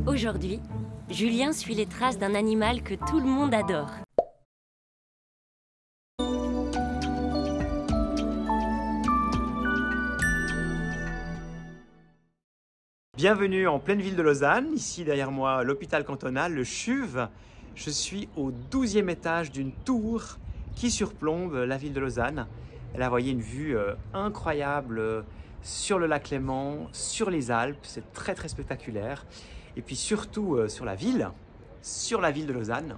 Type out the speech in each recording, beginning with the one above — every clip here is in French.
Aujourd'hui, Julien suit les traces d'un animal que tout le monde adore. Bienvenue en pleine ville de Lausanne, ici derrière moi l'hôpital cantonal, le CHUV. Je suis au 12e étage d'une tour qui surplombe la ville de Lausanne. Et là, vous voyez une vue incroyable sur le lac Léman, sur les Alpes, c'est très spectaculaire. Et puis surtout sur la ville de Lausanne.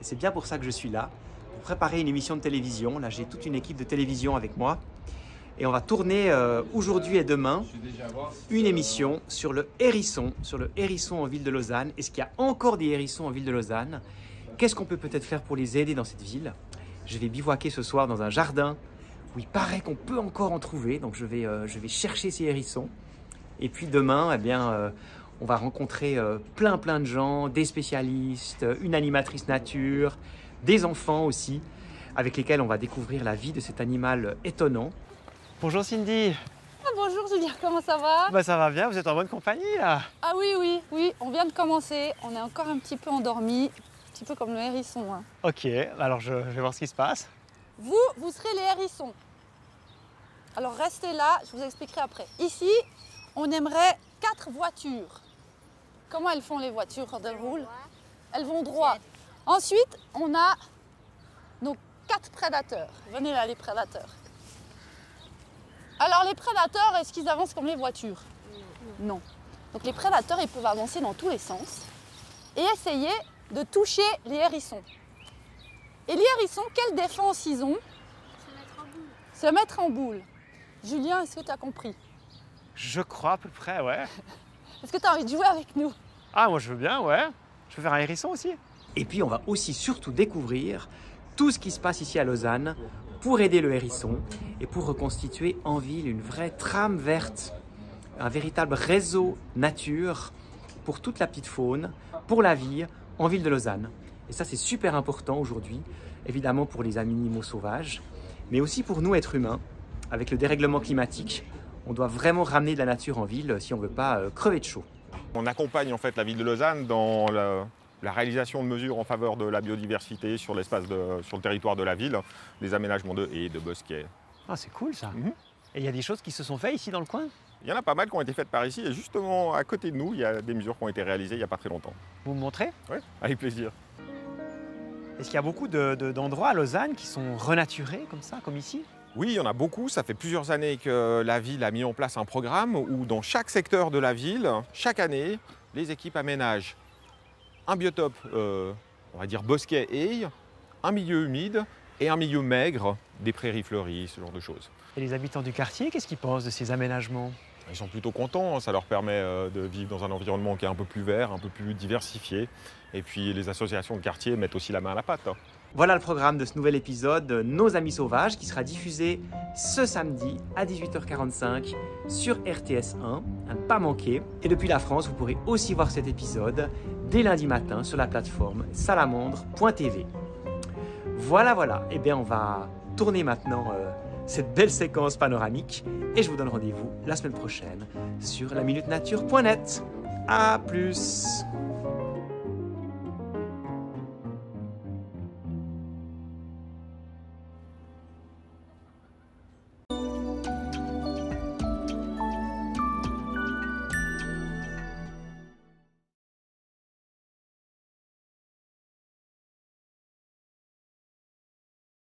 Et c'est bien pour ça que je suis là, pour préparer une émission de télévision. Là, j'ai toute une équipe de télévision avec moi. Et on va tourner aujourd'hui et demain une émission sur le hérisson en ville de Lausanne. Est-ce qu'il y a encore des hérissons en ville de Lausanne? Qu'est-ce qu'on peut peut-être faire pour les aider dans cette ville? Je vais bivouaquer ce soir dans un jardin où il paraît qu'on peut encore en trouver. Donc je vais chercher ces hérissons. Et puis demain, eh bien, on va rencontrer plein de gens, des spécialistes, une animatrice nature, des enfants aussi, avec lesquels on va découvrir la vie de cet animal étonnant. Bonjour Cindy. Ah, bonjour Julien, comment ça va? Bah ça va bien, vous êtes en bonne compagnie là. Ah oui, on vient de commencer, on est encore un petit peu endormis, un petit peu comme le hérisson. Hein. Ok, alors je vais voir ce qui se passe. Vous serez les hérissons. Alors restez là, je vous expliquerai après. Ici, on aimerait 4 voitures. Comment elles font les voitures quand elles roulent? Elles vont droit. Ensuite, on a nos 4 prédateurs. Venez là les prédateurs. Alors les prédateurs, est-ce qu'ils avancent comme les voitures? Non. Donc les prédateurs, ils peuvent avancer dans tous les sens et essayer de toucher les hérissons. Et les hérissons, quelle défense ils ont? Se mettre en boule. Julien, est-ce que tu as compris? Je crois à peu près, ouais. Est-ce que tu as envie de jouer avec nous? Ah, moi je veux bien, ouais. Je peux faire un hérisson aussi. Et puis on va aussi surtout découvrir tout ce qui se passe ici à Lausanne pour aider le hérisson et pour reconstituer en ville une vraie trame verte, un véritable réseau nature pour toute la petite faune, pour la vie en ville de Lausanne. Et ça c'est super important aujourd'hui, évidemment pour les animaux sauvages, mais aussi pour nous êtres humains. Avec le dérèglement climatique, on doit vraiment ramener de la nature en ville si on ne veut pas crever de chaud. On accompagne en fait la ville de Lausanne dans la réalisation de mesures en faveur de la biodiversité sur le territoire de la ville, des aménagements de haies, de bosquets. Ah, c'est cool ça. Et il y a des choses qui se sont faites ici dans le coin? Il y en a pas mal qui ont été faites par ici et justement à côté de nous, il y a des mesures qui ont été réalisées il n'y a pas très longtemps. Vous me montrez? Oui, avec plaisir. Est-ce qu'il y a beaucoup d'endroits à Lausanne qui sont renaturés comme ça, comme ici? Oui, il y en a beaucoup. Ça fait plusieurs années que la ville a mis en place un programme où dans chaque secteur de la ville, chaque année, les équipes aménagent un biotope, on va dire bosquet haies, un milieu humide et un milieu maigre, des prairies fleuries, ce genre de choses. Et les habitants du quartier, qu'est-ce qu'ils pensent de ces aménagements? Ils sont plutôt contents, ça leur permet de vivre dans un environnement qui est un peu plus vert, un peu plus diversifié. Et puis les associations de quartier mettent aussi la main à la pâte. Voilà le programme de ce nouvel épisode Nos Amis Sauvages qui sera diffusé ce samedi à 18h45 sur RTS1, à ne pas manquer. Et depuis la France, vous pourrez aussi voir cet épisode dès lundi matin sur la plateforme salamandre.tv. Voilà, et bien on va tourner maintenant cette belle séquence panoramique et je vous donne rendez-vous la semaine prochaine sur laminutenature.net. À plus!